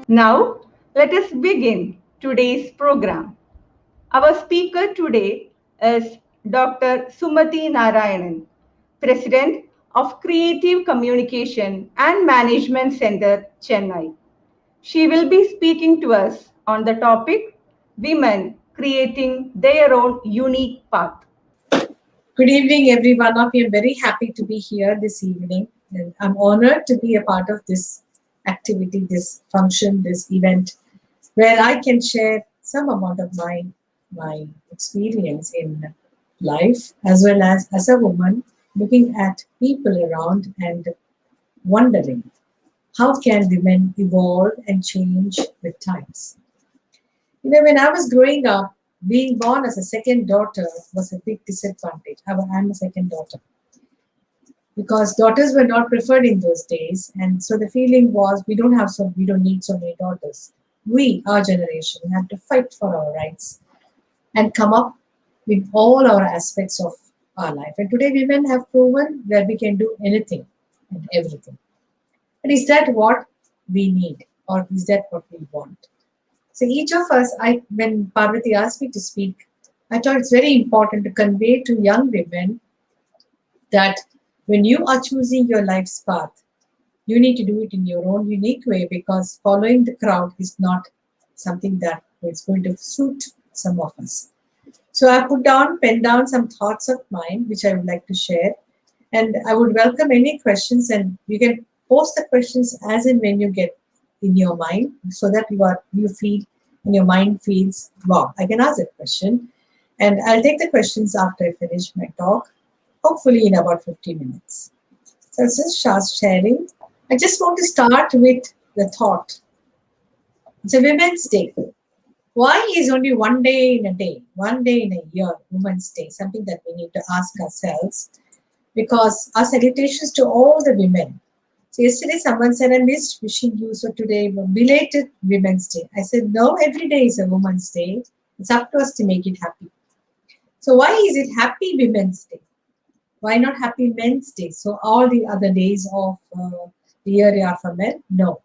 Now, let us begin today's program. Our speaker today is Dr. Sumati Narayanan, President of Creative Communication and Management Center, Chennai. She will be speaking to us on the topic Women Creating Their Own Unique Path. Good evening, every one of you. I'm very happy to be here this evening. And I'm honored to be a part of this activity, this function, this event, where I can share some amount of my experience in life, as well as a woman looking at people around and wondering how can women evolve and change with times. When I was growing up, being born as a second daughter was a big disadvantage. I'm a second daughter because daughters were not preferred in those days, and so the feeling was we don't need so many daughters. We, our generation, have to fight for our rights and come up with all our aspects of our life. And today, women have proven that we can do anything and everything. But is that what we need, or is that what we want? So each of us, when Parvati asked me to speak, I thought it's very important to convey to young women that when you are choosing your life's path, you need to do it in your own unique way, because following the crowd is not something that is going to suit some of us. So I penned down some thoughts of mine, which I would like to share. And I would welcome any questions, and you can post the questions as and when you get in your mind, so that you feel and your mind feels, wow, I can ask that question. And I'll take the questions after I finish my talk, hopefully in about 50 minutes. So this is Shah's sharing. I just want to start with the thought. It's a Women's Day. Why is only one day in a year, Women's Day, something that we need to ask ourselves? Because our salutations to all the women. So yesterday someone said, I missed wishing you, so today belated Women's Day. I said, no, every day is a Women's Day. It's up to us to make it happy. So why is it Happy Women's Day? Why not Happy Men's Day? So all the other days of the year are for men? No.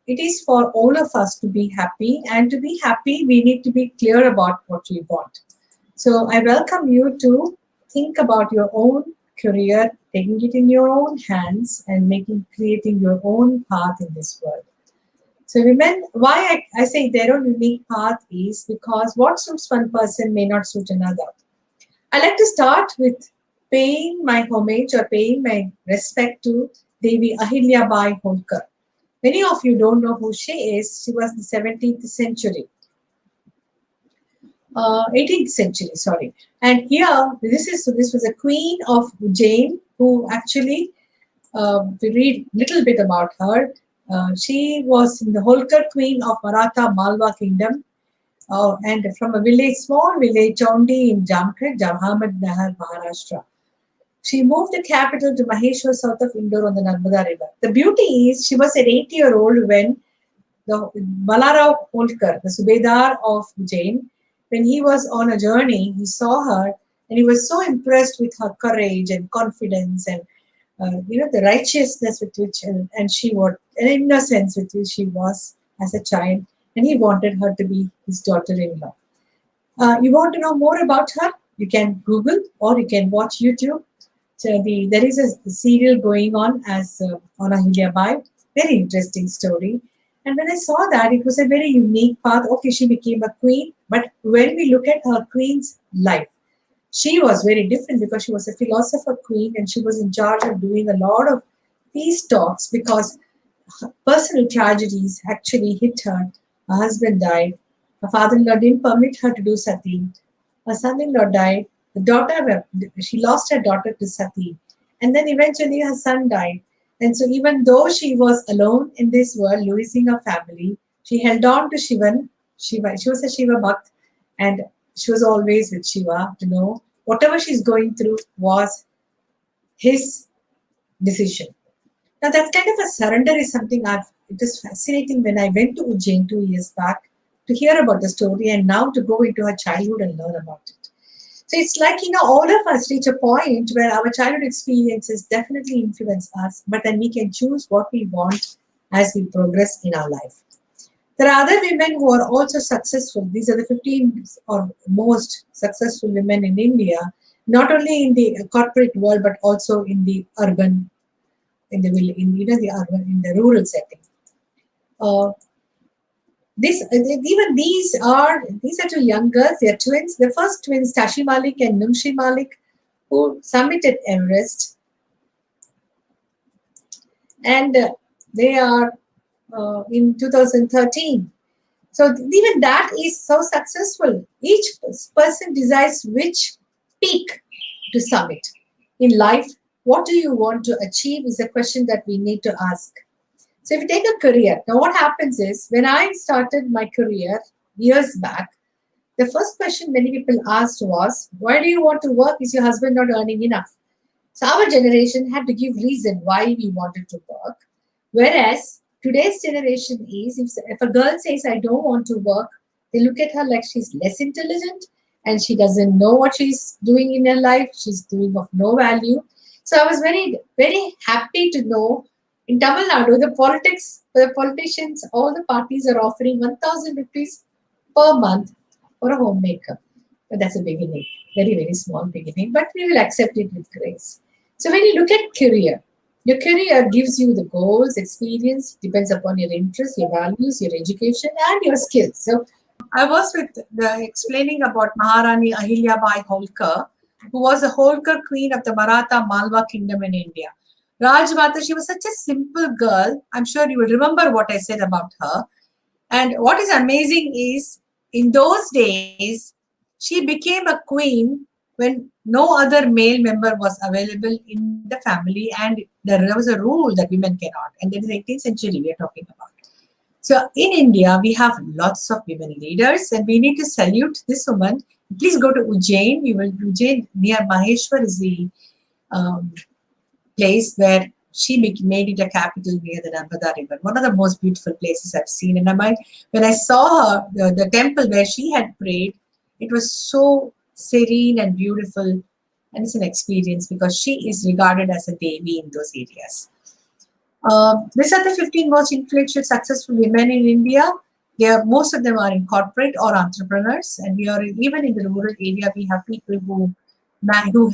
It is for all of us to be happy, and to be happy, we need to be clear about what we want. So I welcome you to think about your own career, taking it in your own hands and creating your own path in this world. So women, why I say their own unique path is because what suits one person may not suit another. I like to start with paying my homage or paying my respect to Devi Ahilyabai Holkar. Many of you don't know who she is. She was the 17th century. 18th century, sorry. And here, this was a queen of Ujjain who actually, we read little bit about her. She was the Holkar queen of Maratha Malwa kingdom, and from a small village, Chaundi in Jamkhed, Ahmednagar, Maharashtra. She moved the capital to Maheshwar, south of Indore on the Narmada River. The beauty is she was an 80-year-old when the Balarao Holkar, the Subedar of Ujjain, when he was on a journey, he saw her and he was so impressed with her courage and confidence and the righteousness with which and innocence with which she was as a child, and he wanted her to be his daughter-in-law. You want to know more about her? You can Google or you can watch YouTube. So there is a serial going on as on Ahilyabai. Very interesting story. And when I saw that, it was a very unique path. Okay, she became a queen. But when we look at her queen's life, she was very different because she was a philosopher queen and she was in charge of doing a lot of peace talks because personal tragedies actually hit her. Her husband died. Her father-in-law didn't permit her to do sati. Her son-in-law died. She lost her daughter to sati. And then eventually her son died. And so even though she was alone in this world, losing her family, she held on to Shiva. She was a Shiva Bhakt, and she was always with Shiva to know whatever she's going through was his decision. Now that kind of a surrender is something it was fascinating when I went to Ujjain 2 years back to hear about the story and now to go into her childhood and learn about it. So it's like, all of us reach a point where our childhood experiences definitely influence us, but then we can choose what we want as we progress in our life. There are other women who are also successful. These are the 15 or most successful women in India, not only in the corporate world but also in the urban, the urban, in the rural setting. These are two young girls. They are twins. The first twins, Tashi Malik and Nunshi Malik, who summited Everest, and they are in 2013. So even that is so successful. Each person decides which peak to summit in life. What do you want to achieve is a question that we need to ask. So if you take a career, now what happens is, when I started my career years back, the first question many people asked was, why do you want to work? Is your husband not earning enough? So our generation had to give reason why we wanted to work. Whereas today's generation is, if a girl says, I don't want to work, they look at her like she's less intelligent and she doesn't know what she's doing in her life. She's doing of no value. So I was very, very happy to know in Tamil Nadu, the politicians, all the parties are offering 1,000 rupees per month for a homemaker. But that's a beginning, very, very small beginning, but we will accept it with grace. So when you look at career, your career gives you the goals, experience, depends upon your interests, your values, your education, and your skills. So I was explaining about Maharani Ahilyabai Holkar, who was the Holkar queen of the Maratha Malwa kingdom in India. Rajmata, she was such a simple girl. I'm sure you will remember what I said about her. And what is amazing is, in those days, she became a queen when no other male member was available in the family, and there was a rule that women cannot. And that is 18th century we are talking about. So in India, we have lots of women leaders, and we need to salute this woman. Please go to Ujjain. Ujjain near Maheshwar is the place where she made it a capital near the Narmada River. One of the most beautiful places I've seen. And when I saw her, the temple where she had prayed, it was so serene and beautiful. And it's an experience because she is regarded as a Devi in those areas. These are the 15 most influential, successful women in India. Most of them are in corporate or entrepreneurs. And even in the rural area, we have people who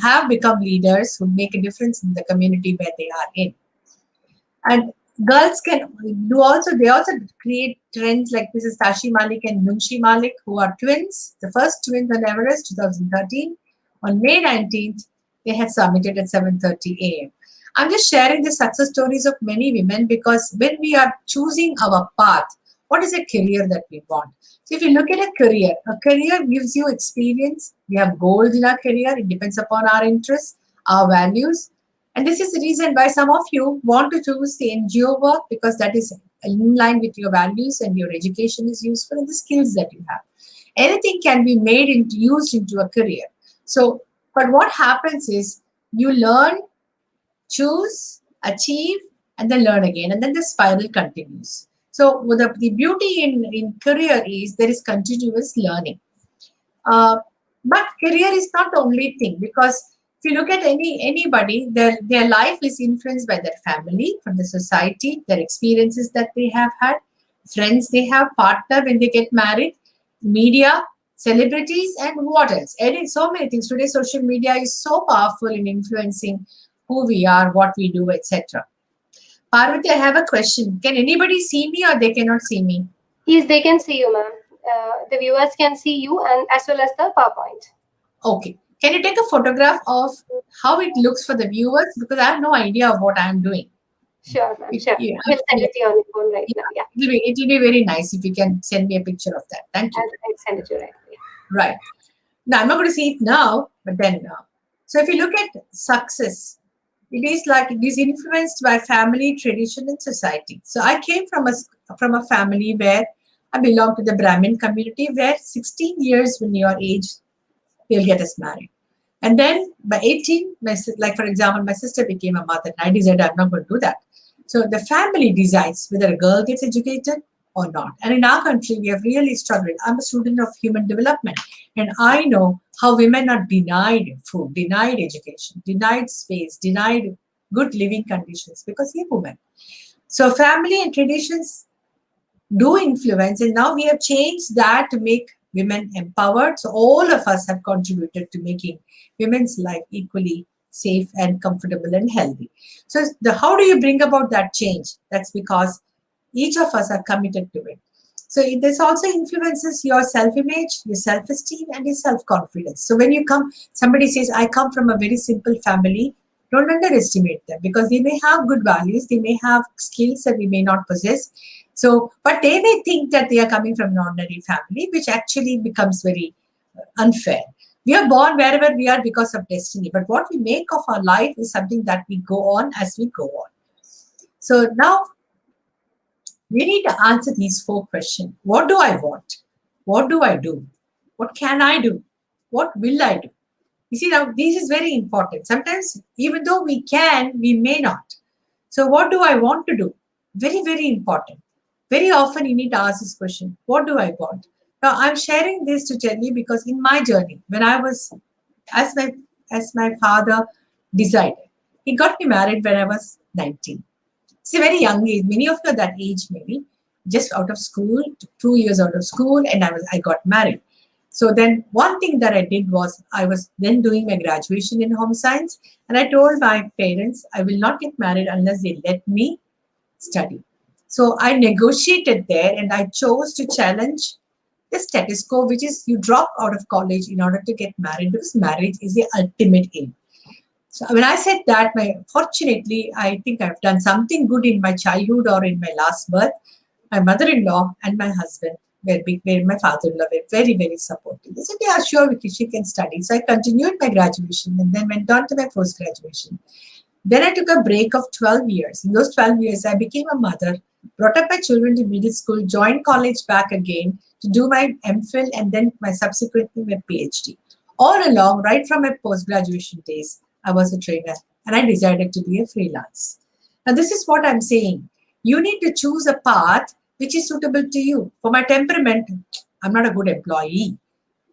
have become leaders, who make a difference in the community where they are in. And girls they also create trends like Mrs. Tashi Malik and Nunshi Malik, who are twins, the first twins on Everest, 2013. On May 19th, they had summited at 7:30 a.m. I'm just sharing the success stories of many women because when we are choosing our path, what is a career that we want? So if you look at a career gives you experience. We have goals in our career. It depends upon our interests, our values. And this is the reason why some of you want to choose the NGO work, because that is in line with your values and your education is useful and the skills that you have. Anything can be used into a career. So, but what happens is you learn, choose, achieve, and then learn again. And then the spiral continues. So the beauty in career is there is continuous learning. But career is not the only thing, because if you look at anybody, their life is influenced by their family, from the society, their experiences that they have had, friends they have, partner when they get married, media, celebrities, and what else? So many things. Today, social media is so powerful in influencing who we are, what we do, etc. Parvati, I have a question. Can anybody see me or they cannot see me? Yes, they can see you, ma'am. The viewers can see you and as well as the PowerPoint. Okay. Can you take a photograph of how it looks for the viewers? Because I have no idea of what I am doing. Sure, ma'am. Sure. We'll send it to you on your phone right now. Yeah. It will be very nice if you can send me a picture of that. Thank you. I'll send it to you right away. Right. Now, I'm not going to see it now, but then now. So if you look at success, it is influenced by family, tradition, and society. So I came from a family where I belong to the Brahmin community, where 16 years when you are age, they'll get us married. And then by 18, like for example, my sister became a mother, and I decided I'm not going to do that. So the family decides whether a girl gets educated or not. And in our country, we have really struggled. I'm a student of human development, and I know how women are denied food, denied education, denied space, denied good living conditions because they're women. So family and traditions do influence, and now we have changed that to make women empowered. So all of us have contributed to making women's life equally safe and comfortable and healthy. So how do you bring about that change? That's because each of us are committed to it. So this also influences your self-image, your self-esteem, and your self-confidence. So when you come, somebody says, I come from a very simple family, don't underestimate them, because they may have good values, they may have skills that we may not possess. So, but they may think that they are coming from an ordinary family, which actually becomes very unfair. We are born wherever we are because of destiny, but what we make of our life is something that we go on as we go on. So now we need to answer these 4 questions. What do I want? What do I do? What can I do? What will I do? You see, now this is very important. Sometimes, even though we can, we may not. So what do I want to do? Very, very important. Very often you need to ask this question, what do I want? Now, I'm sharing this to tell you because in my journey, when I was, as my father decided, he got me married when I was 19. It's a very young age. Many of you are that age, maybe, just out of school, 2 years out of school, and I got married. So then one thing that I did was I was then doing my graduation in home science, and I told my parents I will not get married unless they let me study. So I negotiated there, and I chose to challenge the status quo, which is you drop out of college in order to get married, because marriage is the ultimate aim. So when I said that, fortunately, I think I've done something good in my childhood or in my last birth. My mother-in-law and my husband my father-in-law were very, very supportive. They said, yeah, sure, she can study. So I continued my graduation and then went on to my post-graduation. Then I took a break of 12 years. In those 12 years, I became a mother, brought up my children to middle school, joined college back again to do my MPhil and then subsequently my PhD. All along, right from my post-graduation days, I was a trainer and I decided to be a freelance. Now, this is what I'm saying. You need to choose a path which is suitable to you. For my temperament, I'm not a good employee.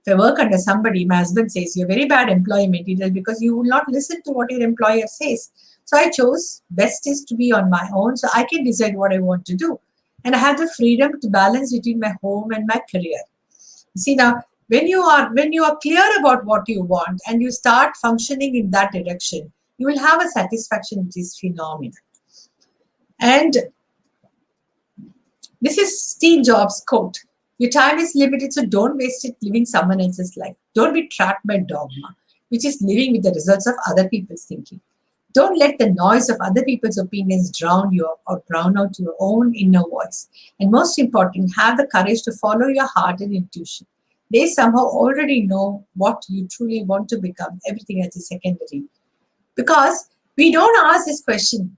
If I work under somebody, my husband says, you're very bad employee material because you will not listen to what your employer says. So I chose best is to be on my own so I can decide what I want to do. And I have the freedom to balance between my home and my career. See now, when you are clear about what you want and you start functioning in that direction, you will have a satisfaction which is phenomenal. And this is Steve Jobs' quote. Your time is limited, so don't waste it living someone else's life. Don't be trapped by dogma, which is living with the results of other people's thinking. Don't let the noise of other people's opinions drown you or drown out your own inner voice. And most important, have the courage to follow your heart and intuition. They somehow already know what you truly want to become. Everything else is secondary. Because we don't ask this question,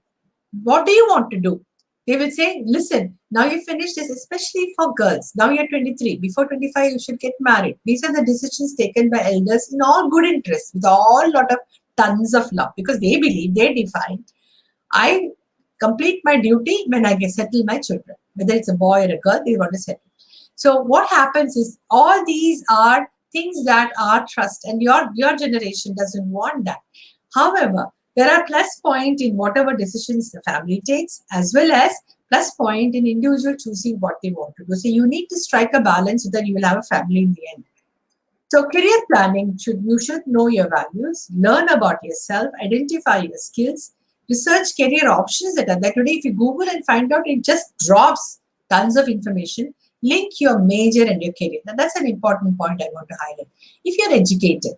what do you want to do? They will say, listen, now you finished this, especially for girls. Now you're 23. Before 25, you should get married. These are the decisions taken by elders in all good interest, with all lot of tons of love, because they believe, they define, I complete my duty when I settle my children. Whether it's a boy or a girl, they want to settle. So what happens is all these are things that are trust, and your generation doesn't want that. However, there are plus point in whatever decisions the family takes, as well as plus point in individual choosing what they want to do. So you need to strike a balance so that you will have a family in the end. So career planning, you should know your values, learn about yourself, identify your skills, research career options that are there today. If you Google and find out, it just drops tons of information. Link your major and your career. Now that's an important point I want to highlight. If you're educated,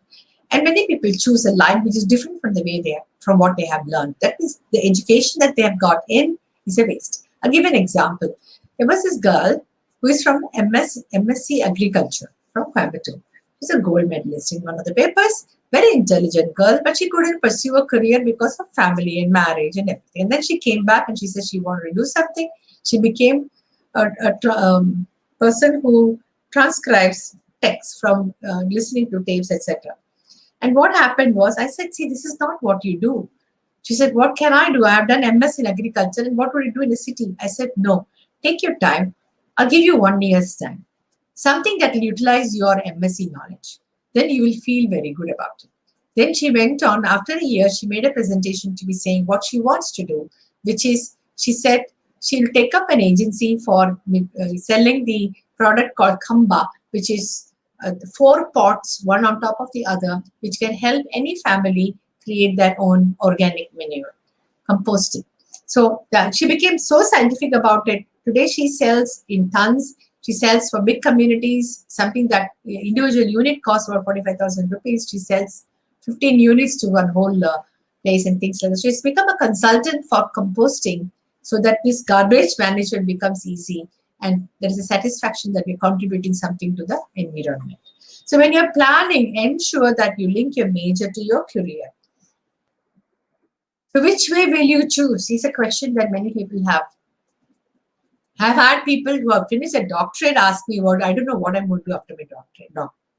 and many people choose a line which is different from the way from what they have learned. That means the education that they have got in is a waste. I'll give an example. There was this girl who is from MSc Agriculture from Coimbatore. She's a gold medalist in one of the papers. Very intelligent girl, but she couldn't pursue a career because of family and marriage and everything. And then she came back and she said she wanted to do something. She became a person who transcribes text from listening to tapes, etc. And what happened was, I said, see, this is not what you do. She said, what can I do? I have done MS in agriculture, and what would you do in the city? I said, no, take your time. I'll give you 1 year's time. Something that will utilize your MSc knowledge. Then you will feel very good about it. Then she went on, after a year, she made a presentation to be saying what she wants to do, which is, she said, she'll take up an agency for selling the product called Khamba, which is 4 pots, one on top of the other, which can help any family create their own organic manure, composting. So she became so scientific about it. Today she sells in tons. She sells for big communities, something that individual unit costs about 45,000 rupees. She sells 15 units to one whole place and things like that. She's become a consultant for composting so that this garbage management becomes easy and there is a satisfaction that you're contributing something to the environment. So when you're planning, ensure that you link your major to your career. So which way will you choose? Is a question that many people have. I've had people who have finished a doctorate ask me, I don't know what I'm going to do after my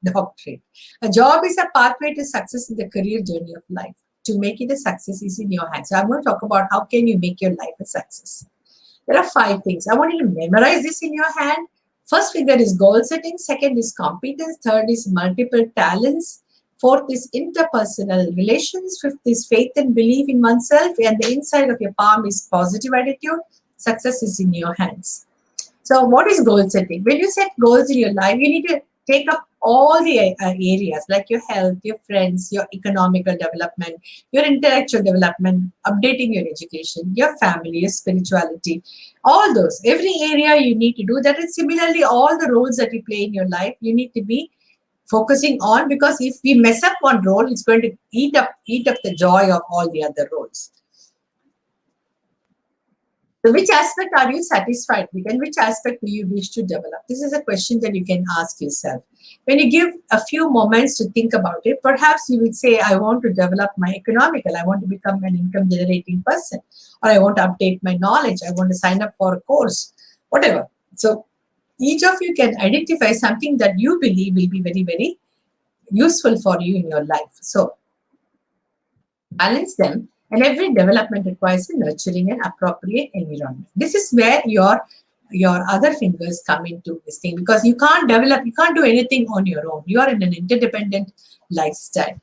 doctorate. A job is a pathway to success in the career journey of life. To make it a success is in your hands. So I'm going to talk about how can you make your life a success. There are 5 things. I want you to memorize this in your hand. First figure is goal setting. Second is competence. Third is multiple talents. Fourth is interpersonal relations. Fifth is faith and belief in oneself. And the inside of your palm is positive attitude. Success is in your hands. So what is goal setting? When you set goals in your life, you need to take up all the areas like your health, your friends, your economical development, your intellectual development, updating your education, your family, your spirituality, all those. Every area you need to do that. And similarly, all the roles that you play in your life, you need to be focusing on, because if we mess up one role, it's going to eat up the joy of all the other roles. So which aspect are you satisfied with and which aspect do you wish to develop? This is a question that you can ask yourself. When you give a few moments to think about it, perhaps you would say, I want to develop my economical, I want to become an income generating person, or I want to update my knowledge, I want to sign up for a course, whatever. So each of you can identify something that you believe will be very, very useful for you in your life. So balance them. And every development requires a nurturing and appropriate environment. This is where your other fingers come into this thing, because you can't do anything on your own. You are in an interdependent lifestyle.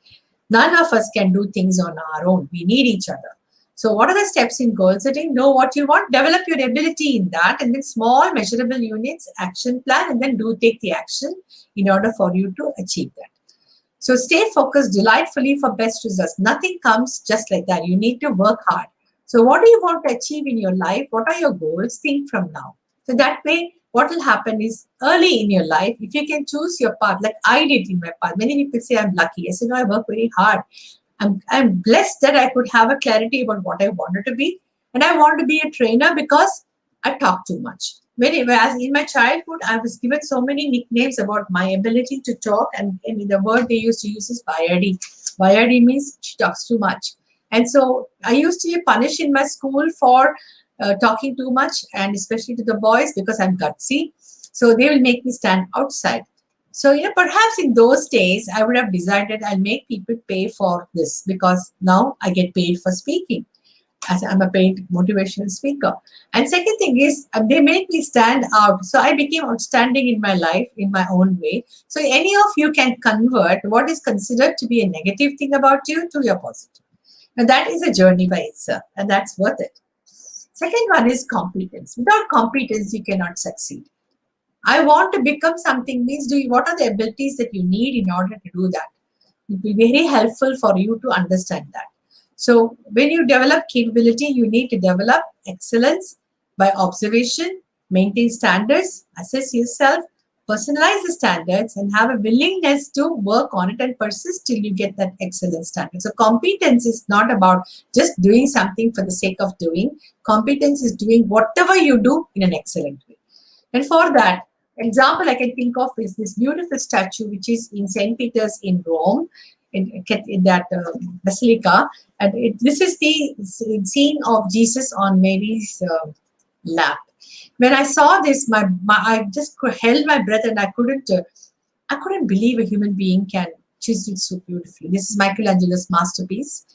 None of us can do things on our own. We need each other. So what are the steps in goal setting? Know what you want, develop your ability in that, and then small measurable units, action plan, and then take the action in order for you to achieve that. So stay focused delightfully for best results. Nothing comes just like that. You need to work hard. So what do you want to achieve in your life? What are your goals? Think from now. So that way, what will happen is early in your life, if you can choose your path, like I did in my path. Many people say I'm lucky. I said, no, I work very hard. I'm blessed that I could have a clarity about what I wanted to be. And I wanted to be a trainer because I talk too much. Whereas in my childhood, I was given so many nicknames about my ability to talk, and the word they used to use is Bayadi. Bayadi means she talks too much. And so I used to be punished in my school for talking too much, and especially to the boys, because I'm gutsy. So they will make me stand outside. So, perhaps in those days, I would have decided I'll make people pay for this, because now I get paid for speaking, as I'm a paid motivational speaker. And second thing is, they make me stand out. So I became outstanding in my life in my own way. So any of you can convert what is considered to be a negative thing about you to your positive. And that is a journey by itself, and that's worth it. Second one is competence. Without competence, you cannot succeed. I want to become something means what are the abilities that you need in order to do that? It will be very helpful for you to understand that. So when you develop capability, you need to develop excellence by observation, maintain standards, assess yourself, personalize the standards, and have a willingness to work on it and persist till you get that excellent standard. So competence is not about just doing something for the sake of doing. Competence is doing whatever you do in an excellent way. And for that, example I can think of is this beautiful statue which is in St. Peter's in Rome, in that basilica. And this is the scene of Jesus on Mary's lap. When I saw this, I just held my breath, and I couldn't believe a human being can chisel it so beautifully. This is Michelangelo's masterpiece.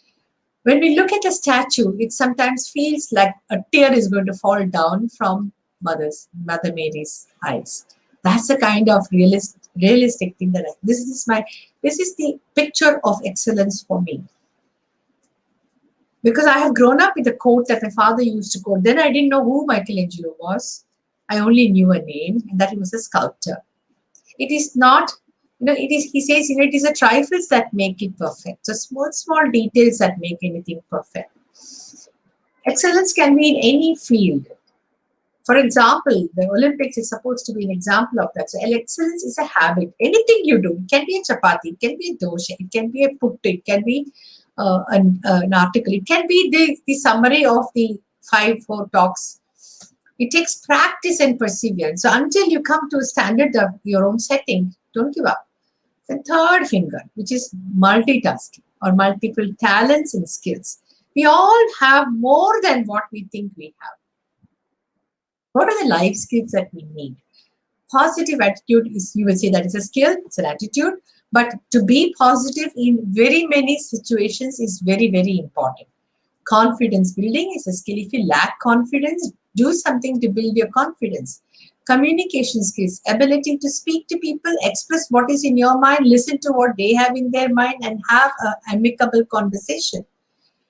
When we look at a statue, it sometimes feels like a tear is going to fall down from Mother Mary's eyes. That's the kind of realistic thing that this is the picture of excellence for me. Because I have grown up with a quote that my father used to quote. Then I didn't know who Michelangelo was. I only knew a name, and that he was a sculptor. It is not, it is, he says, it is the trifles that make it perfect. So small details that make anything perfect. Excellence can be in any field. For example, the Olympics is supposed to be an example of that. So excellence is a habit. Anything you do, it can be a chapati, it can be a dosha, it can be a puttu, it can be an article, it can be the summary of the 5-4 talks. It takes practice and perseverance. So until you come to a standard of your own setting, don't give up. The third finger, which is multitasking or multiple talents and skills. We all have more than what we think we have. What are the life skills that we need? Positive attitude is, you will say that is a skill, it's an attitude, but to be positive in very many situations is very, very important. Confidence building is a skill. If you lack confidence, do something to build your confidence. Communication skills, ability to speak to people, express what is in your mind, listen to what they have in their mind, and have an amicable conversation.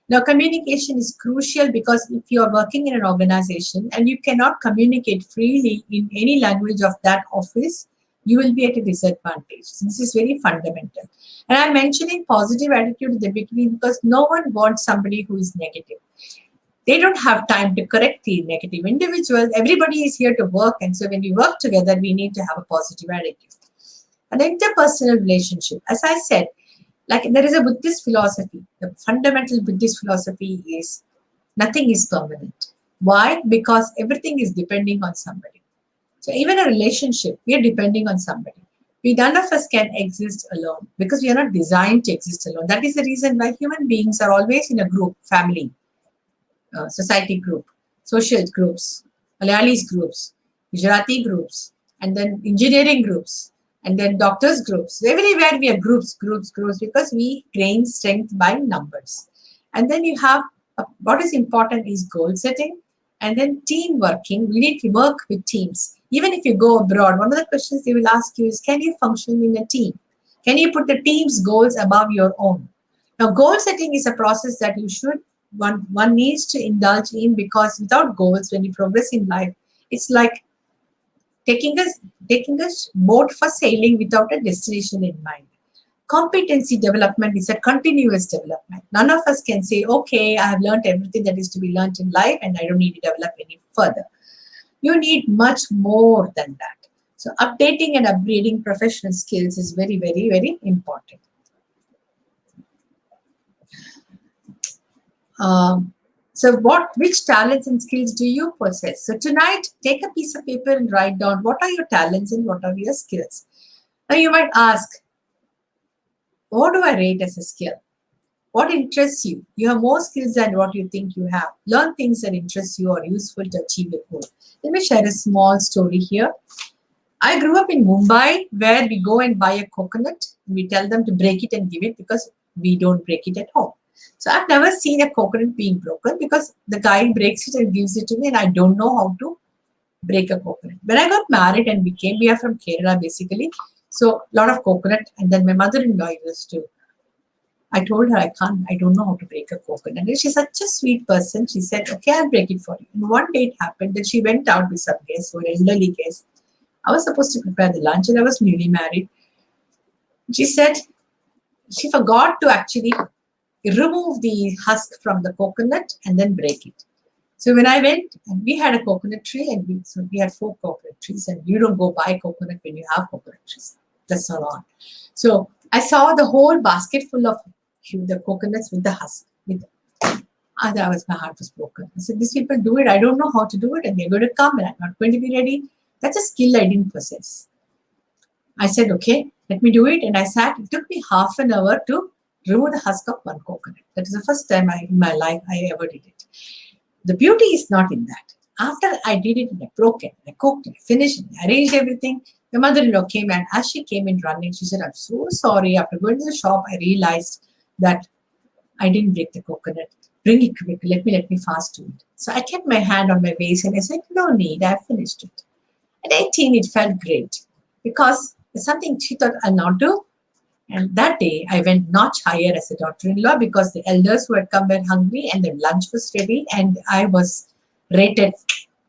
Now, communication is crucial because if you are working in an organization and you cannot communicate freely in any language of that office, you will be at a disadvantage. So this is very fundamental. And I'm mentioning positive attitude at the beginning because no one wants somebody who is negative. They don't have time to correct the negative individuals. Everybody is here to work. And so when we work together, we need to have a positive attitude. An interpersonal relationship, as I said, like there is a Buddhist philosophy. The fundamental Buddhist philosophy is nothing is permanent. Why? Because everything is depending on somebody. So even a relationship, we are depending on somebody. None of us can exist alone because we are not designed to exist alone. That is the reason why human beings are always in a group, family, society group, social groups, Malayalis groups, Gujarati groups, and then engineering groups, and then doctors groups. Everywhere we have groups, because we gain strength by numbers. And then you have, what is important is goal setting, and then team working. We need to work with teams. Even if you go abroad, one of the questions they will ask you is, can you function in a team? Can you put the team's goals above your own? Now, goal setting is a process that you should, one needs to indulge in, because without goals, when you progress in life, it's like taking a boat for sailing without a destination in mind. Competency development is a continuous development. None of us can say, okay, I have learned everything that is to be learned in life and I don't need to develop any further. You need much more than that. So updating and upgrading professional skills is very, very, very important. So which talents and skills do you possess? So tonight, take a piece of paper and write down what are your talents and what are your skills. Now you might ask, what do I rate as a skill? What interests you? You have more skills than what you think you have. Learn things that interest you or useful to achieve your goal. Let me share a small story here. I grew up in Mumbai, where we go and buy a coconut. We tell them to break it and give it because we don't break it at home. So I've never seen a coconut being broken because the guy breaks it and gives it to me and I don't know how to break a coconut. When I got married and we are from Kerala basically. So a lot of coconut, and then my mother-in-law used to, I told her I don't know how to break a coconut. And she's such a sweet person. She said, okay, I'll break it for you. And one day it happened that she went out with some guests, who were elderly guests. I was supposed to prepare the lunch and I was newly married. She said she forgot to actually remove the husk from the coconut and then break it. So when I went, and we had a coconut tree, and we had 4 coconut trees, and you don't go buy coconut when you have coconut trees. That's not on. So I saw the whole basket full of the coconuts with the husk. My heart was broken. I said, these people do it. I don't know how to do it, and they're going to come, and I'm not going to be ready. That's a skill I didn't possess. I said, okay, let me do it. And I sat. It took me half an hour to remove the husk of one coconut. That is the first time in my life I ever did it. The beauty is not in that. After I did it, I broke it, I cooked it, finished it, I arranged everything. The mother-in-law came, and as she came in running, she said, I'm so sorry. After going to the shop, I realized that I didn't break the coconut. Bring it quick. Let me fast do it. So I kept my hand on my waist and I said, no need, I finished it. At 18, it felt great because it's something she thought I'll not do. And that day, I went notch higher as a daughter-in-law because the elders who had come were hungry and the lunch was ready, and I was rated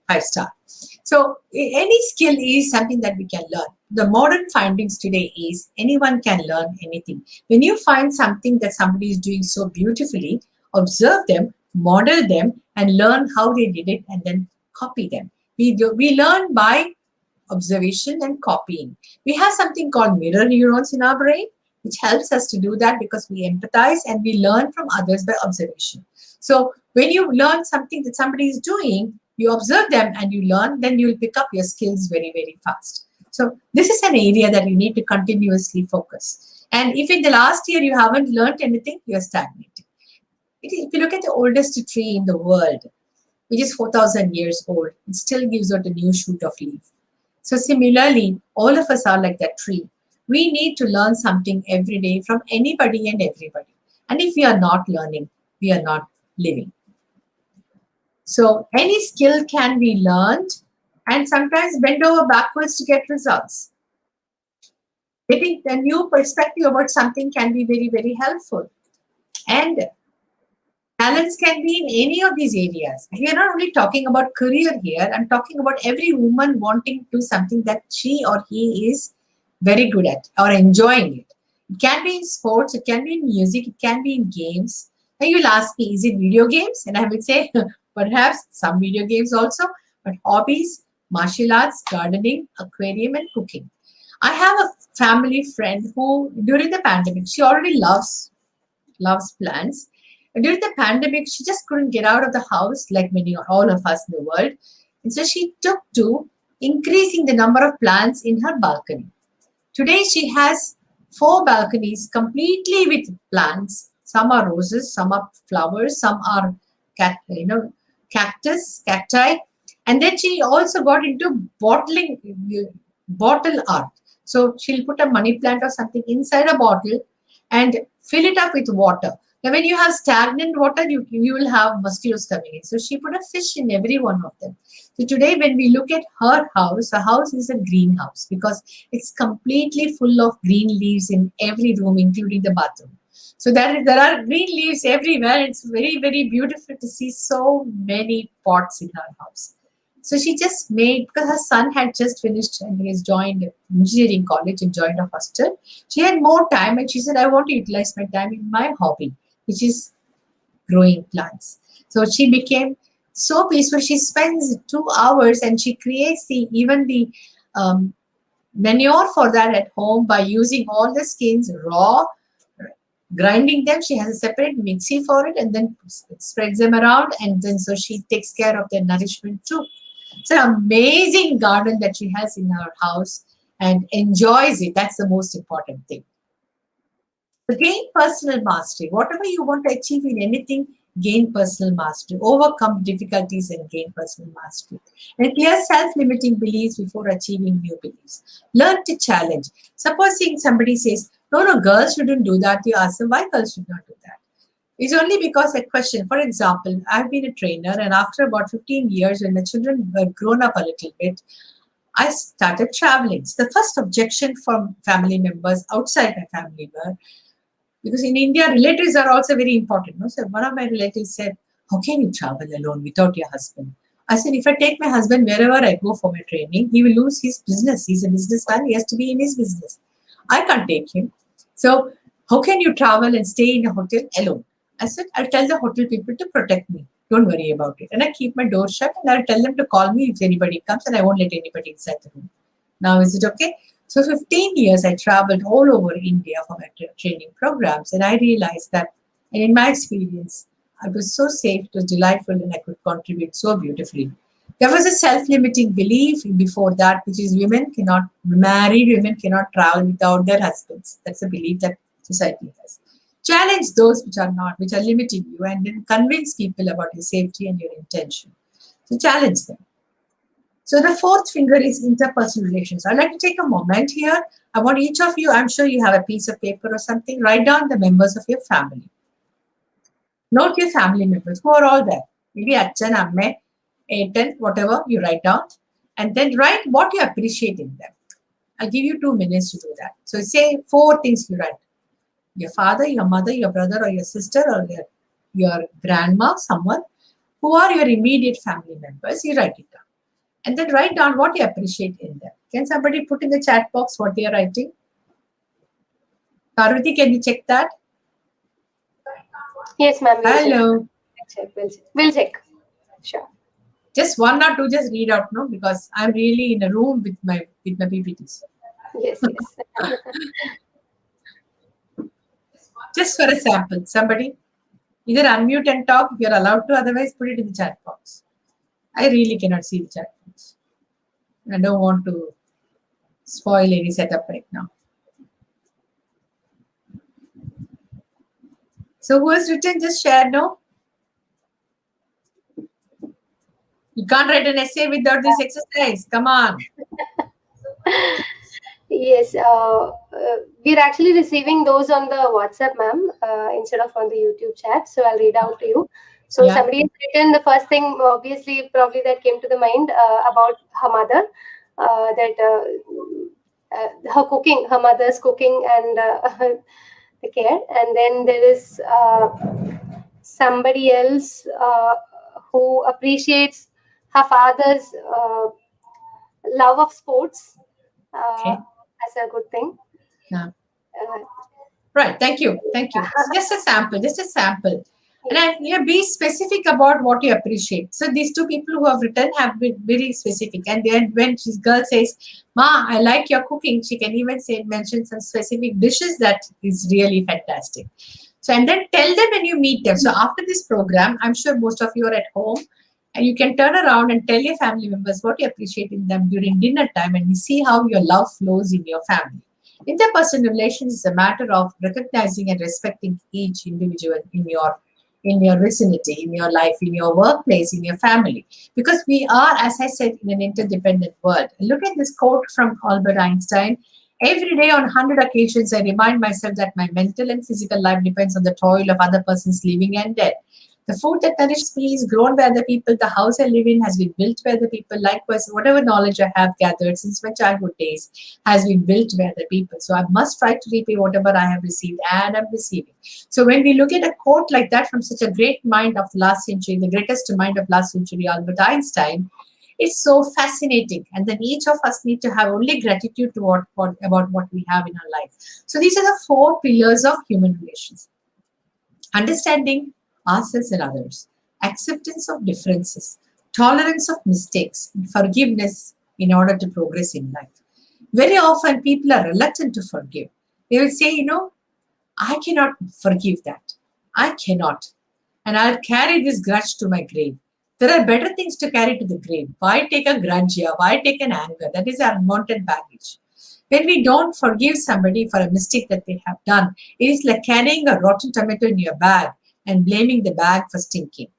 5-star. So any skill is something that we can learn. The modern findings today is anyone can learn anything. When you find something that somebody is doing so beautifully, observe them, model them, and learn how they did it, and then copy them. We learn by observation and copying. We have something called mirror neurons in our brain, which helps us to do that because we empathize and we learn from others by observation. So when you learn something that somebody is doing, you observe them and you learn, then you will pick up your skills very, very fast. So this is an area that you need to continuously focus. And if in the last year you haven't learned anything, you're stagnating. If you look at the oldest tree in the world, which is 4,000 years old, it still gives out a new shoot of leaf. So similarly, all of us are like that tree. We need to learn something every day from anybody and everybody. And if we are not learning, we are not living. So any skill can be learned, and sometimes bend over backwards to get results. Getting a new perspective about something can be very, very helpful. And talents can be in any of these areas. We are not only talking about career here, I'm talking about every woman wanting to do something that she or he is very good at or enjoying it. It can be in sports, it can be in music, it can be in games. And you'll ask me, is it video games? And I will say, perhaps some video games also, but hobbies, martial arts, gardening, aquarium, and cooking. I have a family friend who, during the pandemic, she already loves plants. During the pandemic, she just couldn't get out of the house like all of us in the world. And so she took to increasing the number of plants in her balcony. Today, she has 4 balconies completely with plants. Some are roses, some are flowers, some are cacti. And then she also got into bottle art. So she'll put a money plant or something inside a bottle and fill it up with water. Now, when you have stagnant water, you will have mosquitoes coming in. So she put a fish in every one of them. So today, when we look at her house is a greenhouse because it's completely full of green leaves in every room, including the bathroom. So there are green leaves everywhere. It's very, very beautiful to see so many pots in her house. So she just made, because her son had just finished and he has joined engineering college and joined a hostel. She had more time and she said, I want to utilize my time in my hobby, which is growing plants. So she became so peaceful. She spends 2 hours and she creates even the manure for that at home by using all the skins raw, grinding them. She has a separate mixie for it and then spreads them around, and then so she takes care of their nourishment too. It's an amazing garden that she has in her house and enjoys it. That's the most important thing. So gain personal mastery. Whatever you want to achieve in anything, gain personal mastery. Overcome difficulties and gain personal mastery. And clear self-limiting beliefs before achieving new beliefs. Learn to challenge. Supposing somebody says, no, girls shouldn't do that. You ask them, why girls should not do that? It's only because a question. For example, I've been a trainer, and after about 15 years, when my children were grown up a little bit, I started traveling. So the first objection from family members outside my family were, because in India, relatives are also very important. No? So one of my relatives said, how can you travel alone without your husband? I said, if I take my husband wherever I go for my training, he will lose his business. He's a businessman. He has to be in his business. I can't take him. So how can you travel and stay in a hotel alone? I said, I'll tell the hotel people to protect me. Don't worry about it. And I keep my door shut and I'll tell them to call me if anybody comes, and I won't let anybody inside the room. Now, is it okay? So 15 years I traveled all over India for my training programs, and I realized that, and in my experience, I was so safe, it was delightful, and I could contribute so beautifully. There was a self-limiting belief before that, which is married women cannot travel without their husbands. That's a belief that society has. Challenge those which are limiting you, and then convince people about your safety and your intention. So challenge them. So the fourth finger is interpersonal relations. I'd like to take a moment here. I want each of you, I'm sure you have a piece of paper or something, write down the members of your family. Note your family members who are all there. Maybe Achan, Amme, Aitan, whatever you write down. And then write what you appreciate in them. I'll give you 2 minutes to do that. So say 4 things you write. Your father, your mother, your brother or your sister or your grandma, someone who are your immediate family members, you write it down. And then write down what you appreciate in them. Can somebody put in the chat box what they are writing? Parvati, can you check that? Yes, ma'am. Hello. We'll check. Sure. Just 1 or 2, just read out, no? Because I'm really in a room with my PPTs. Yes. Just for a sample, somebody either unmute and talk if you're allowed to, otherwise put it in the chat box. I really cannot see the chat box. I don't want to spoil any setup right now. So who has written? Just share, no? You can't write an essay without this exercise. Come on. Yes, we're actually receiving those on the WhatsApp, ma'am, instead of on the YouTube chat. So I'll read out to you. So somebody has written the first thing, obviously, probably that came to the mind about her mother, her cooking, her mother's cooking and the care. And then there is somebody else who appreciates her father's love of sports. As a good thing. Yeah. Right. Thank you. Just a sample. And be specific about what you appreciate. So these 2 people who have written have been very specific. And then when this girl says, "Ma, I like your cooking," she can even mention some specific dishes that is really fantastic. So, and then tell them when you meet them. So after this program, I'm sure most of you are at home. And you can turn around and tell your family members what you appreciate in them during dinner time, and you see how your love flows in your family. Interpersonal relations is a matter of recognizing and respecting each individual in your vicinity, in your life, in your workplace, in your family. Because we are, as I said, in an interdependent world. Look at this quote from Albert Einstein. Every day on 100 occasions, I remind myself that my mental and physical life depends on the toil of other persons living and dead. The food that nourishes me is grown by other people. The house I live in has been built by other people. Likewise, whatever knowledge I have gathered since my childhood days has been built by other people. So I must try to repay whatever I have received and am receiving. So when we look at a quote like that from such a great mind of the last century, the greatest mind of last century, Albert Einstein, it's so fascinating. And then each of us need to have only gratitude to about what we have in our life. So these are the 4 pillars of human relations. Understanding ourselves and others, acceptance of differences, tolerance of mistakes, and forgiveness in order to progress in life. Very often people are reluctant to forgive. They will say, I cannot forgive that. I cannot. And I'll carry this grudge to my grave. There are better things to carry to the grave. Why take a grudge here? Why take an anger? That is unwanted baggage. When we don't forgive somebody for a mistake that they have done, it is like carrying a rotten tomato in your bag and blaming the bag for stinking.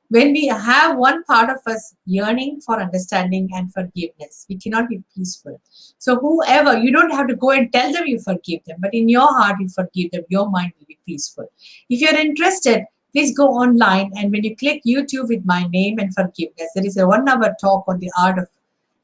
When we have one part of us yearning for understanding and forgiveness, we cannot be peaceful. So whoever, you don't have to go and tell them you forgive them, but in your heart you forgive them, your mind will be peaceful. If you're interested, please go online, and when you click YouTube with my name and forgiveness, there is a 1-hour talk on the art of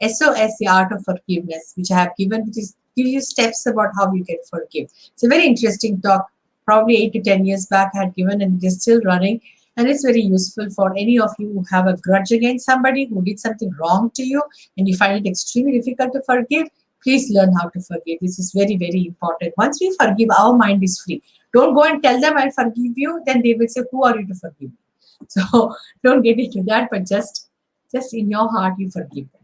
SOS, the art of forgiveness, which I have given, which is give you steps about how you can forgive. It's a very interesting talk. Probably 8 to 10 years back I had given, and it is still running. And it's very useful for any of you who have a grudge against somebody who did something wrong to you and you find it extremely difficult to forgive. Please learn how to forgive. This is very, very important. Once we forgive, our mind is free. Don't go and tell them I'll forgive you. Then they will say, who are you to forgive me? So don't get into that, but just in your heart, you forgive them.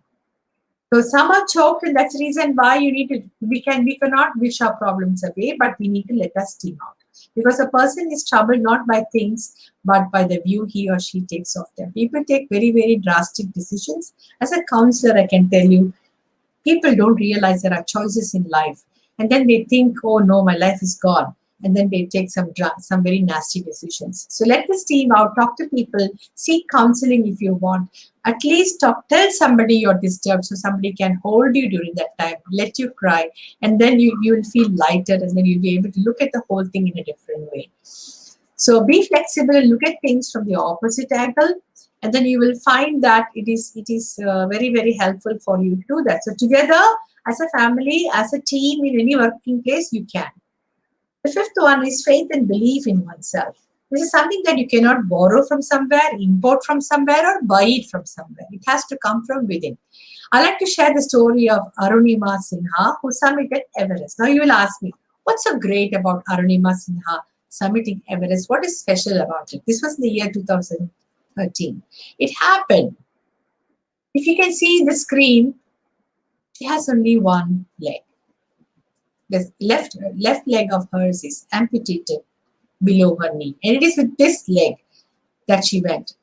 So some are choked, and that's the reason why we cannot wish our problems away, but we need to let us steam out. Because a person is troubled not by things, but by the view he or she takes of them. People take very, very drastic decisions. As a counselor, I can tell you, people don't realize there are choices in life. And then they think, oh no, my life is gone. And then they take some very nasty decisions. So let the steam out, talk to people, seek counseling if you want. At least tell somebody you're disturbed so somebody can hold you during that time, let you cry, and then you will feel lighter, and then you'll be able to look at the whole thing in a different way. So be flexible, look at things from the opposite angle. And then you will find that it is very, very helpful for you to do that. So together, as a family, as a team, in any working place, you can. The fifth one is faith and belief in oneself. This is something that you cannot borrow from somewhere, import from somewhere, or buy it from somewhere. It has to come from within. I like to share the story of Arunima Sinha, who summited Everest. Now you will ask me, what's so great about Arunima Sinha summiting Everest? What is special about it? This was in the year 2013. It happened. If you can see the screen, she has only one leg. The left leg of hers is amputated below her knee. And it is with this leg that she went.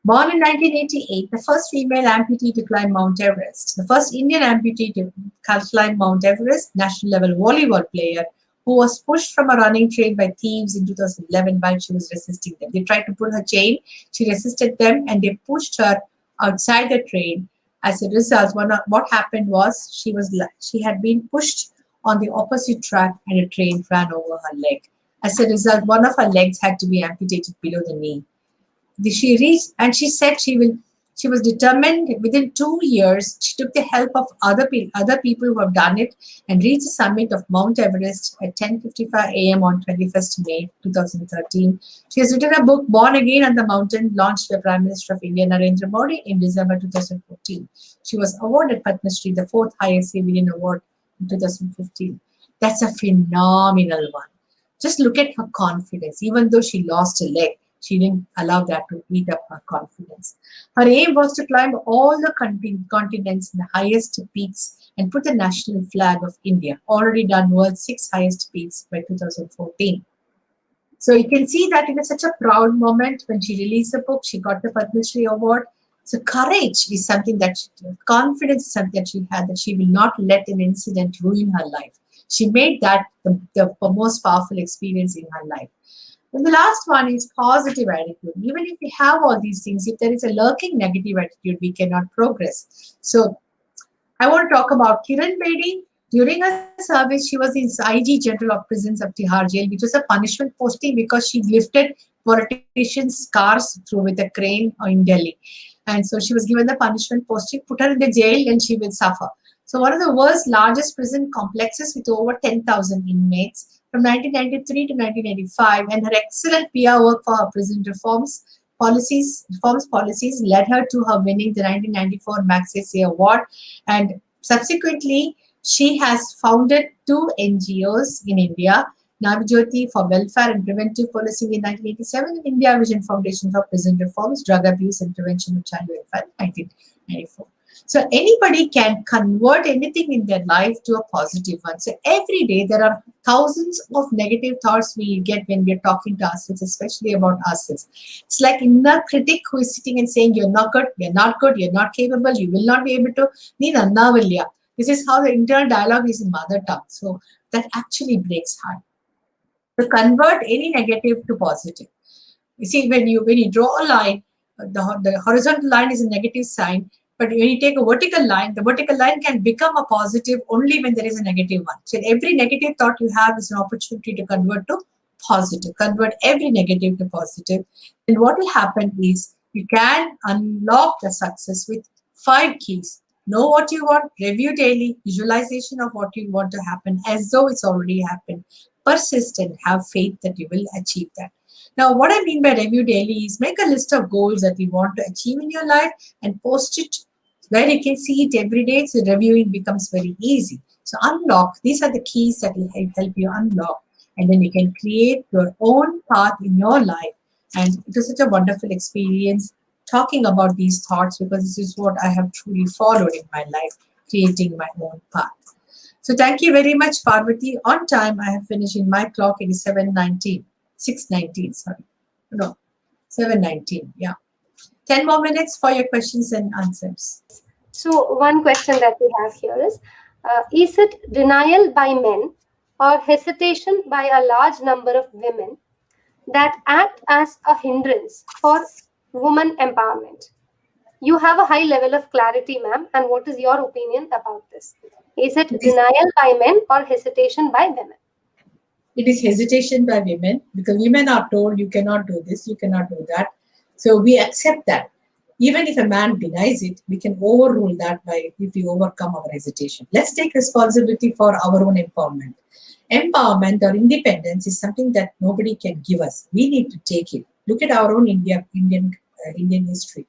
Born in 1988, the first female amputee to climb Mount Everest, the first Indian amputee to climb Mount Everest, national level volleyball player who was pushed from a running train by thieves in 2011 while she was resisting them. They tried to pull her chain, she resisted them, and they pushed her outside the train. As a result, what happened was she had been pushed on the opposite track and a train ran over her leg. As a result, one of her legs had to be amputated below the knee. She reached, and she said she was determined. Within 2 years, she took the help of other people who have done it and reached the summit of Mount Everest at 10:55 a.m. on 21st May 2013. She has written a book, Born Again on the Mountain, launched by Prime Minister of India Narendra Modi in December 2014. She was awarded Padma Shri, the fourth highest civilian award, in 2015. That's a phenomenal one. Just look at her confidence. Even though she lost a leg, she didn't allow that to eat up her confidence. Her aim was to climb all the continents and the highest peaks and put the national flag of India, already done world's 6 highest peaks by 2014. So you can see that it was such a proud moment when she released the book. She got the Padma Shri award. So courage is something confidence is something that she had, that she will not let an incident ruin her life. She made that the most powerful experience in her life. And the last one is positive attitude. Even if we have all these things, if there is a lurking negative attitude, we cannot progress. So I want to talk about Kiran Bedi. During her service, she was the IG General of Prisons of Tihar Jail, which was a punishment posting because she lifted politicians' cars through with a crane in Delhi. And so she was given the punishment posting, put her in the jail, and she will suffer. So one of the world's largest prison complexes with over 10,000 inmates from 1993 to 1995, and her excellent PR work for her prison reforms policies led her to her winning the 1994 Magsaysay Award. And subsequently, she has founded 2 NGOs in India, Navjyoti for Welfare and Preventive Policing in 1987, and India Vision Foundation for Prison Reforms, Drug Abuse and Prevention of Child Welfare in 1994. So anybody can convert anything in their life to a positive one. So every day there are thousands of negative thoughts we get when we're talking to ourselves, especially about ourselves. It's like inner critic who is sitting and saying, you're not good, you're not good, you're not capable, you will not be able to. This is how the internal dialogue is in mother tongue. So that actually breaks heart. To convert any negative to positive. You see, when you draw a line, the horizontal line is a negative sign, but when you take a vertical line, the vertical line can become a positive only when there is a negative one. So every negative thought you have is an opportunity to convert to positive. Convert every negative to positive. And what will happen is you can unlock the success with 5 keys. Know what you want, review daily, visualization of what you want to happen as though it's already happened. Persist and have faith that you will achieve that. Now, what I mean by review daily is make a list of goals that you want to achieve in your life and post it where you can see it every day. So reviewing becomes very easy. So unlock, these are the keys that will help you unlock, and then you can create your own path in your life. And it was such a wonderful experience talking about these thoughts, because this is what I have truly followed in my life, creating my own path. So thank you very much, Parvati. On time, I have finished in my clock. It is 6:19, sorry. No, 7:19, yeah. 10 more minutes for your questions and answers. So one question that we have here is it denial by men or hesitation by a large number of women that act as a hindrance for women empowerment? You have a high level of clarity, ma'am, and what is your opinion about this? Is it denial by men or hesitation by women? It is hesitation by women, because women are told you cannot do this, you cannot do that. So we accept that. Even if a man denies it, we can overrule that if we overcome our hesitation. Let's take responsibility for our own empowerment. Empowerment or independence is something that nobody can give us. We need to take it. Look at our own Indian history.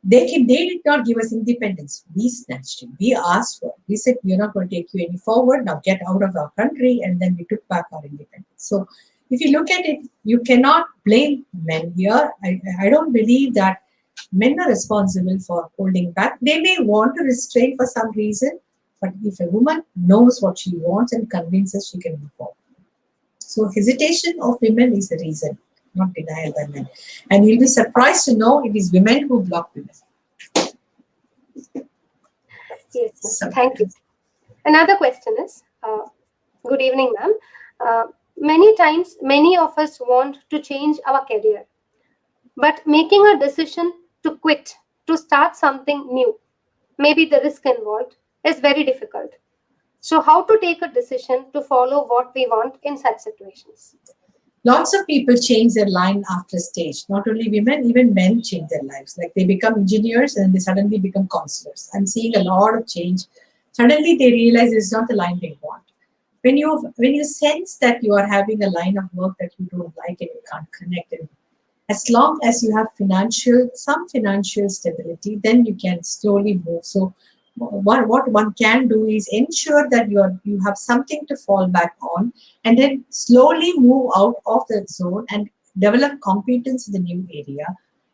They did not give us independence. We snatched it. We asked for it. We said, we're not going to take you any forward. Now get out of our country. And then we took back our independence. So if you look at it, you cannot blame men here. I don't believe that men are responsible for holding back. They may want to restrain for some reason, but if a woman knows what she wants and convinces, she can move forward. So hesitation of women is the reason, not denial by men. And you'll be surprised to know it is women who block women. Yes, so, thank you. Another question is, good evening, ma'am. Many times, many of us want to change our career, but making a decision to quit, to start something new, maybe the risk involved, is very difficult. So how to take a decision to follow what we want in such situations? Lots of people change their line after stage. Not only women, even men change their lives. Like they become engineers and they suddenly become counselors. I'm seeing a lot of change. Suddenly they realize it's not the line they want. When you sense that you are having a line of work that you don't like and you can't connect it, as long as you have some financial stability, then you can slowly move. So what one can do is ensure that you have something to fall back on, and then slowly move out of that zone and develop competence in the new area,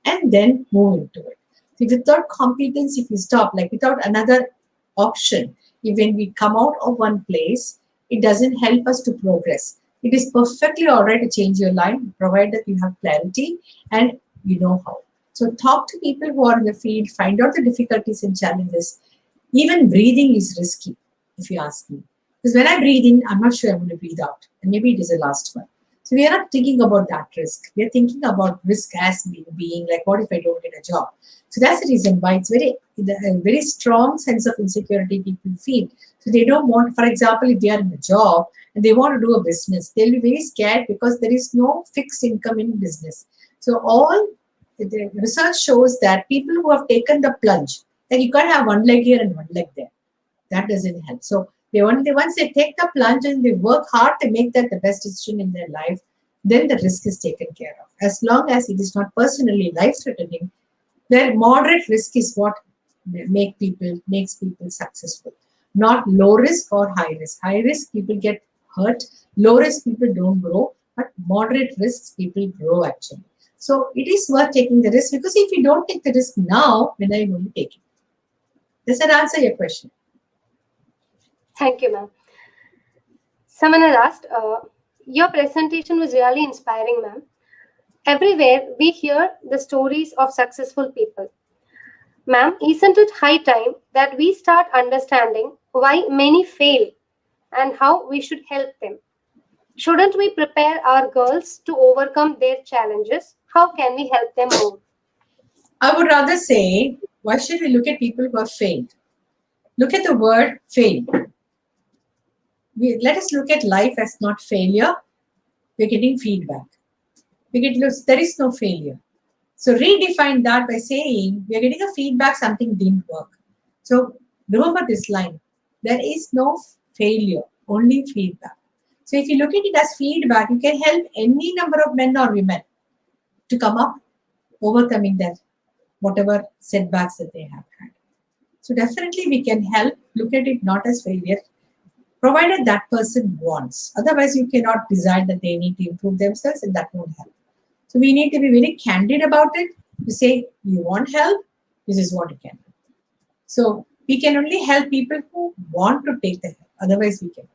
and then move into it. So without competence, if you stop, like without another option, when we come out of one place, it doesn't help us to progress. It is perfectly all right to change your line, provided you have clarity and you know how. So talk to people who are in the field, find out the difficulties and challenges. Even breathing is risky, if you ask me. Because when I breathe in, I'm not sure I'm going to breathe out. And maybe it is the last one. So we are not thinking about that risk. We are thinking about risk as being like, what if I don't get a job? So that's the reason why it's a very strong sense of insecurity people feel. So they don't want, for example, if they are in a job and they want to do a business, they'll be very scared because there is no fixed income in business. So all the research shows that people who have taken the plunge, like you can't have one leg here and one leg there. That doesn't help. So once they take the plunge and they work hard to make that the best decision in their life, then the risk is taken care of. As long as it is not personally life-threatening, then moderate risk is what makes people successful. Not low risk or high risk. High risk, people get hurt. Low risk, people don't grow. But moderate risks, people grow actually. So it is worth taking the risk, because if you don't take the risk now, when are you going to take it? Does that answer your question? Thank you, ma'am. Someone has asked, your presentation was really inspiring, ma'am. Everywhere we hear the stories of successful people. Ma'am, isn't it high time that we start understanding why many fail and how we should help them? Shouldn't we prepare our girls to overcome their challenges? How can we help them more? I would rather say, why should we look at people who have failed? Look at the word fail. Let us look at life as not failure. We're getting feedback. There is no failure. So redefine that by saying, we are getting a feedback, something didn't work. So remember this line, there is no failure, only feedback. So if you look at it as feedback, you can help any number of men or women to come up overcoming that, whatever setbacks that they have had. So definitely we can help. Look at it not as failure, provided that person wants. Otherwise, you cannot decide that they need to improve themselves, and that won't help. So we need to be very candid about it. To say, you want help, this is what you can do. So we can only help people who want to take the help. Otherwise, we can.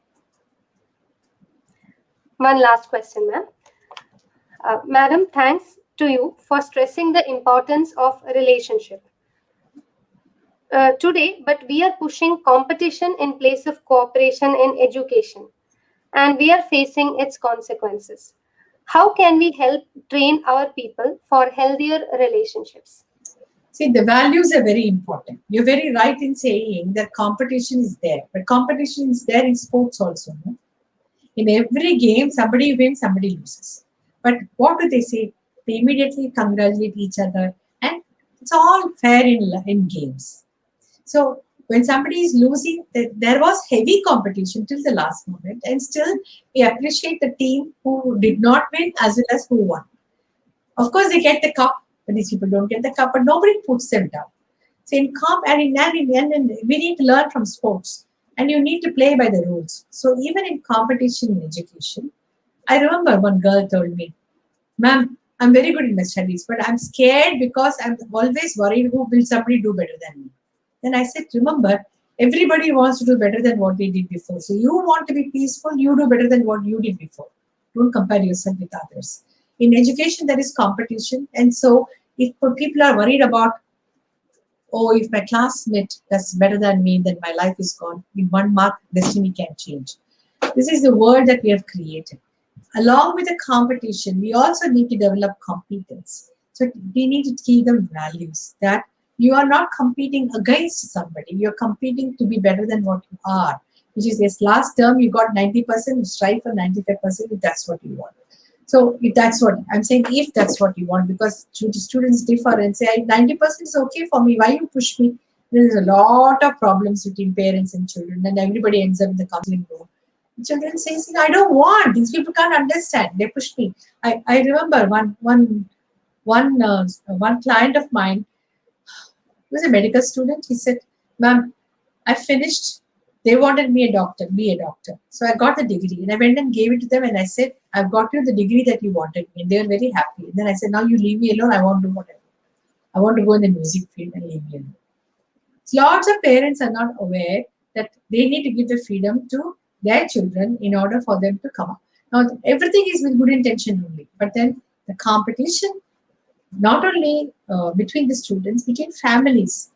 One last question, ma'am. Madam, thanks to you for stressing the importance of a relationship. Today, but we are pushing competition in place of cooperation in education, and we are facing its consequences. How can we help train our people for healthier relationships? See, the values are very important. You're very right in saying that competition is there, but competition is there in sports also. No? In every game, somebody wins, somebody loses. But what do they say? They immediately congratulate each other and It's all fair in games. So when somebody is losing, there was heavy competition till the last moment, and still we appreciate the team who did not win as well as who won. Of course, they get the cup, but these people don't get the cup, but nobody puts them down. So in comp and we need to learn from sports, and you need to play by the rules. So even in competition in education, I remember one girl told me, "Ma'am, I'm very good in my studies, but I'm scared because I'm always worried who will somebody do better than me." Then I said, "Remember, everybody wants to do better than what they did before. So you want to be peaceful, you do better than what you did before. Don't compare yourself with others." In education, there is competition, and so if people are worried about, oh, if my classmate does better than me, then my life is gone. In 1 month, destiny can change. This is the world that we have created. Along with the competition, we also need to develop competence. So we need to give them values that you are not competing against somebody. You're competing to be better than what you are. Which is, yes, last term you got 90%, strive for 95% if that's what you want. So if that's what I'm saying, if that's what you want, because students differ and say 90% is okay for me, why you push me? There's a lot of problems between parents and children, and everybody ends up in the counseling room. Children say, I don't want, these people can't understand, they push me. I remember one client of mine, he was a medical student. He said, "Ma'am, I finished. They wanted me be a doctor. So I got the degree and I went and gave it to them and I said, I've got you the degree that you wanted me." And they were very happy. And then I said, "Now you leave me alone. I want to do whatever. I want to go in the music field and leave me alone." So lots of parents are not aware that they need to give the freedom to their children in order for them to come up. Now, everything is with good intention only. But then the competition, not only between the students, between families.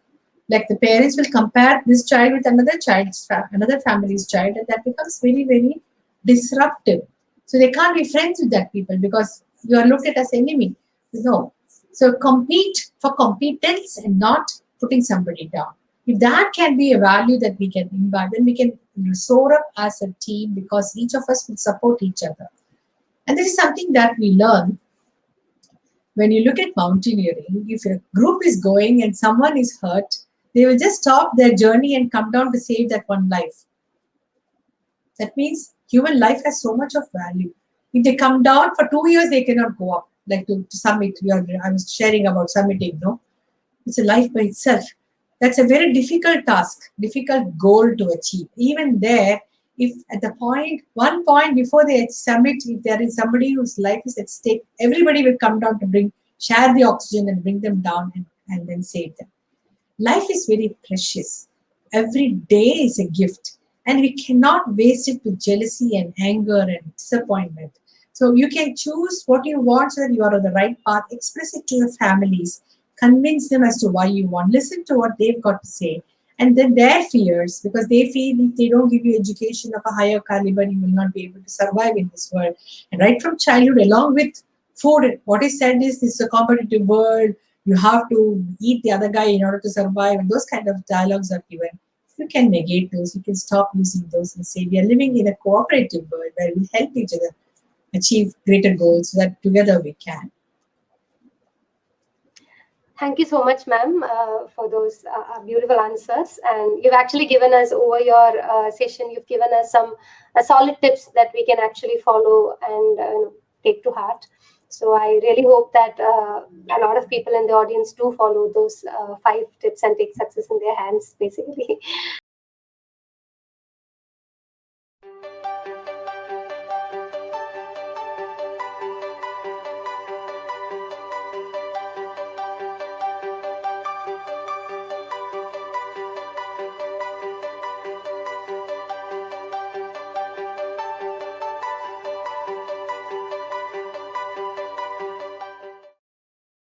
Like the parents will compare this child with another family's child, and that becomes very, very disruptive. So they can't be friends with that people because you are looked at as enemy. No. So compete for competence and not putting somebody down. If that can be a value that we can imbibe, then we can soar up as a team because each of us will support each other. And this is something that we learn when you look at mountaineering. If a group is going and someone is hurt, they will just stop their journey and come down to save that one life. That means human life has so much of value. If they come down for 2 years, they cannot go up. Like to summit, I was sharing about summiting, no? It's a life by itself. That's a very difficult task, difficult goal to achieve. Even there, if at one point before they summit, if there is somebody whose life is at stake, everybody will come down to share the oxygen and bring them down and then save them. Life is very precious. Every day is a gift. And we cannot waste it with jealousy and anger and disappointment. So you can choose what you want so that you are on the right path. Express it to your families. Convince them as to why you want. Listen to what they've got to say. And then their fears, because they feel if they don't give you education of a higher caliber, you will not be able to survive in this world. And right from childhood, along with food, what is said is this is a competitive world. You have to eat the other guy in order to survive. And those kind of dialogues are given. You can negate those. You can stop using those and say we are living in a cooperative world where we help each other achieve greater goals so that together we can. Thank you so much, ma'am, for those beautiful answers. And you've actually given us, over your session, you've given us some solid tips that we can actually follow and take to heart. So I really hope that a lot of people in the audience do follow those 5 tips and take success in their hands, basically.